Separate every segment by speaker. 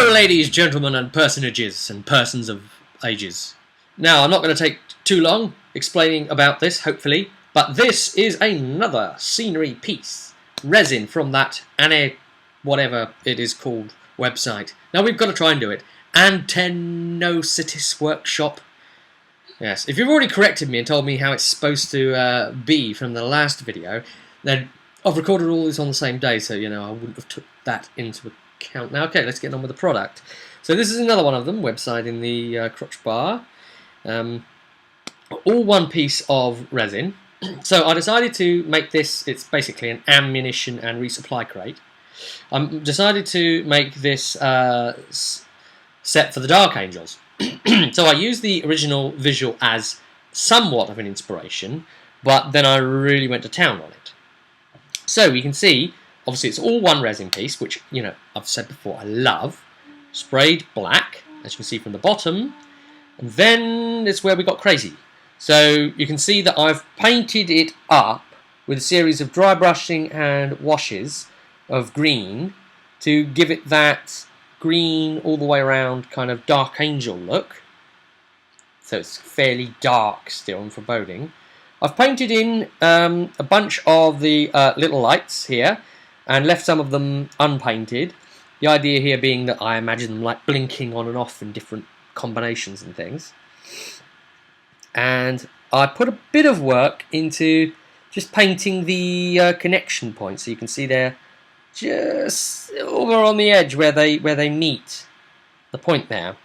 Speaker 1: Hello ladies, gentlemen and personages and persons of ages. Now I'm not going to take too long explaining about this, hopefully, but this is another scenery piece. Resin from that whatever it is called website. Now we've got to try and do it. Antennositis Workshop. Yes, if you've already corrected me and told me how it's supposed to be from the last video, then I've recorded all this on the same day, so you know I wouldn't have took that into account. Now, okay, let's get on with the product. So this is another one of them, website in the crotch bar. All one piece of resin. So I decided to make this, it's basically an ammunition and resupply crate. I decided to make this set for the Dark Angels. So I used the original visual as somewhat of an inspiration, but then I really went to town on it. So you can see, obviously it's all one resin piece, which, you know, I've said before I love. Sprayed black, as you can see from the bottom. And then it's where we got crazy. So you can see that I've painted it up with a series of dry brushing and washes of green to give it that green all the way around kind of Dark Angel look. So it's fairly dark still and foreboding. I've painted in a bunch of the little lights here and left some of them unpainted. The idea here being that I imagine them like blinking on and off in different combinations and things. And I put a bit of work into just painting the connection points. So you can see they're just over on the edge where they meet the point there.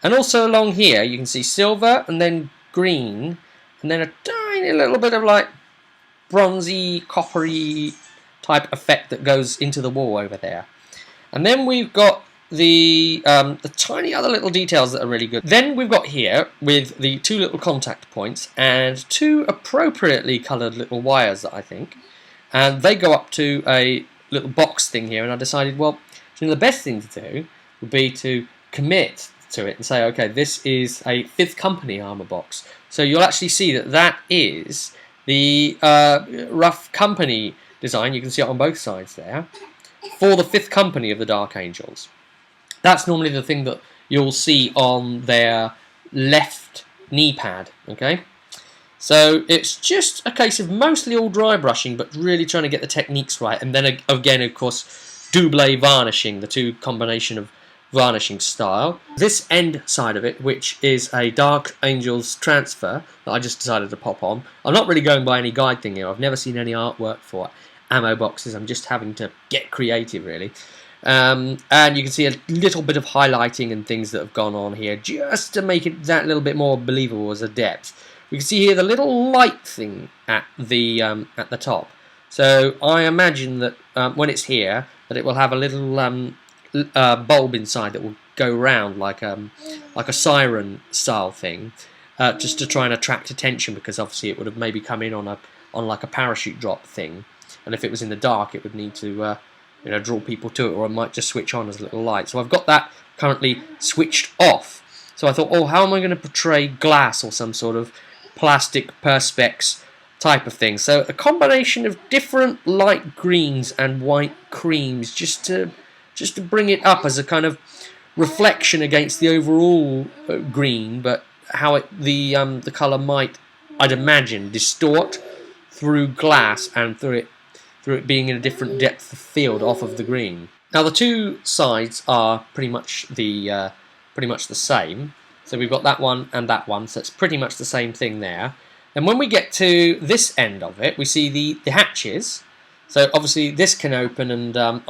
Speaker 1: And also along here you can see silver and then green and then a tiny little bit of like bronzy, coppery type effect that goes into the wall over there. And then we've got the tiny other little details that are really good. Then we've got here with the two little contact points and two appropriately coloured little wires that I think, and they go up to a little box thing here. And I decided, well, you know, the best thing to do would be to commit to it and say, okay, this is a 5th Company armour box. So you'll actually see that that is the rough company design. You can see it on both sides there for the 5th Company of the Dark Angels. That's normally the thing that you'll see on their left knee pad, okay? So it's just a case of mostly all dry brushing, but really trying to get the techniques right. And then again, of course, double varnishing, the two combination of varnishing style. This end side of it, which is a Dark Angels transfer that I just decided to pop on. I'm not really going by any guide thing here. I've never seen any artwork for ammo boxes. I'm just having to get creative, really. And you can see a little bit of highlighting and things that have gone on here just to make it that little bit more believable as a depth. We can see here the little light thing at the top. So I imagine that when it's here, that it will have a little bulb inside that will go round like a siren style thing, just to try and attract attention, because obviously it would have maybe come in on like a parachute drop thing, and if it was in the dark, it would need to you know, draw people to it, or it might just switch on as a little light. So I've got that currently switched off. So I thought, oh, how am I going to portray glass or some sort of plastic perspex type of thing? So a combination of different light greens and white creams, just to bring it up as a kind of reflection against the overall green, but how the colour might, I'd imagine, distort through glass and through it being in a different depth of field off of the green. Now the two sides are pretty much the same. So we've got that one and that one, so it's pretty much the same thing there. And when we get to this end of it, we see the hatches. So obviously this can open, and I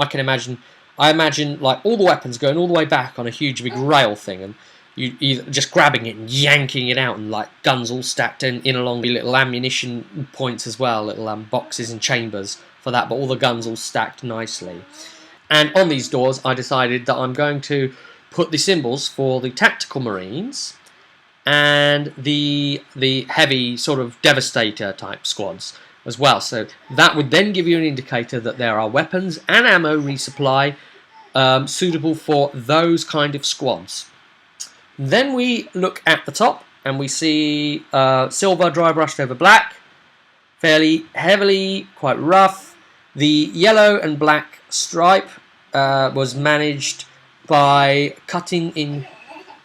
Speaker 1: imagine like all the weapons going all the way back on a huge big rail thing, and you either just grabbing it and yanking it out, and like guns all stacked in along the little ammunition points as well, little boxes and chambers for that, but all the guns all stacked nicely. And on these doors I decided that I'm going to put the symbols for the tactical marines and the heavy sort of devastator type squads as well. So that would then give you an indicator that there are weapons and ammo resupply suitable for those kind of squads. Then we look at the top and we see silver dry brushed over black, fairly heavily, quite rough. The yellow and black stripe was managed by cutting in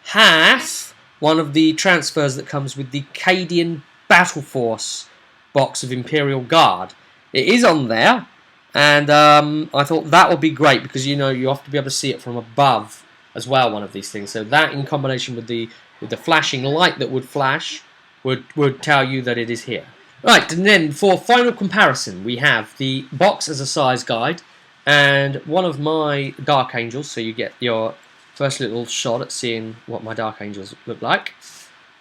Speaker 1: half one of the transfers that comes with the Cadian Battle Force box of Imperial Guard. It is on there, and I thought that would be great because you have to be able to see it from above as well. One of these things, so that in combination with the flashing light that would flash would tell you that it is here. Right, and then for final comparison, we have the box as a size guide and one of my Dark Angels, so you get your first little shot at seeing what my Dark Angels look like.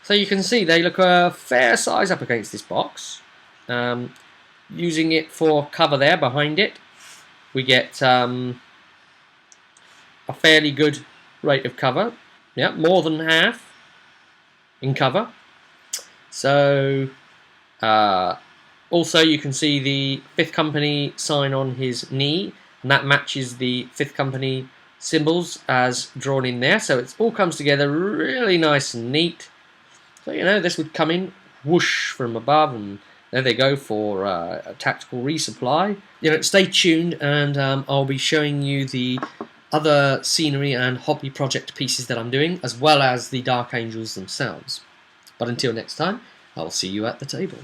Speaker 1: So you can see they look a fair size up against this box. Using it for cover there behind it, we get a fairly good rate of cover. Yeah, more than half in cover. So also you can see the 5th Company sign on his knee, and that matches the 5th Company symbols as drawn in there. So it all comes together really nice and neat. So this would come in whoosh from above, and there they go for a tactical resupply. Stay tuned, and I'll be showing you the other scenery and hobby project pieces that I'm doing, as well as the Dark Angels themselves. But until next time, I'll see you at the table.